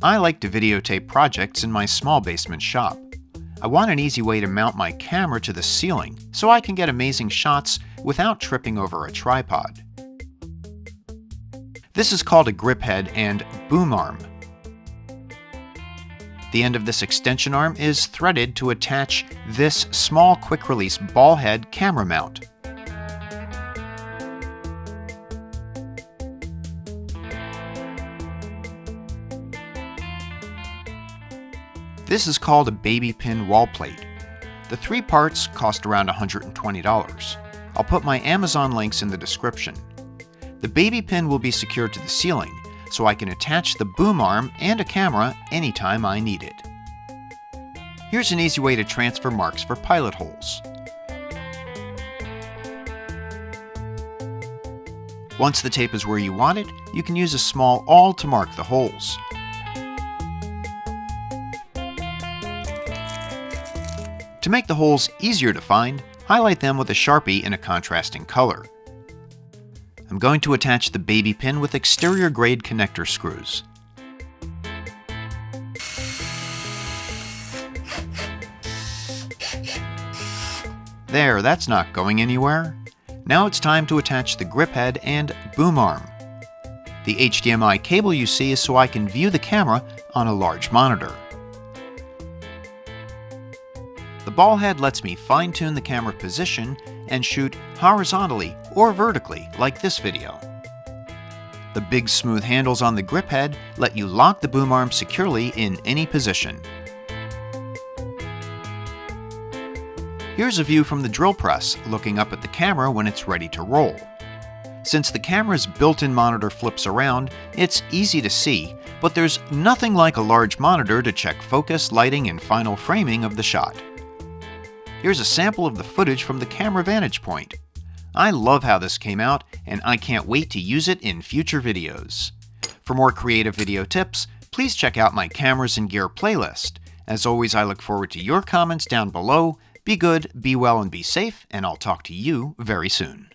I like to videotape projects in my small basement shop. I want an easy way to mount my camera to the ceiling so I can get amazing shots without tripping over a tripod. This is called a grip head and boom arm. The end of this extension arm is threaded to attach this small quick-release ball head camera mount. This is called a baby pin wall plate. The 3 parts cost around $120. I'll put my Amazon links in the description. The baby pin will be secured to the ceiling, so I can attach the boom arm and a camera anytime I need it. Here's an easy way to transfer marks for pilot holes. Once the tape is where you want it, you can use a small awl to mark the holes. To make the holes easier to find, highlight them with a Sharpie in a contrasting color. I'm going to attach the baby pin with exterior grade connector screws. There, that's not going anywhere. Now it's time to attach the grip head and boom arm. The HDMI cable you see is so I can view the camera on a large monitor. The ball head lets me fine-tune the camera position and shoot horizontally or vertically, like this video. The big smooth handles on the grip head let you lock the boom arm securely in any position. Here's a view from the drill press, looking up at the camera when it's ready to roll. Since the camera's built-in monitor flips around, it's easy to see, but there's nothing like a large monitor to check focus, lighting, and final framing of the shot. Here's a sample of the footage from the camera vantage point. I love how this came out, and I can't wait to use it in future videos. For more creative video tips, please check out my Cameras and Gear playlist. As always, I look forward to your comments down below. Be good, be well, and be safe, and I'll talk to you very soon.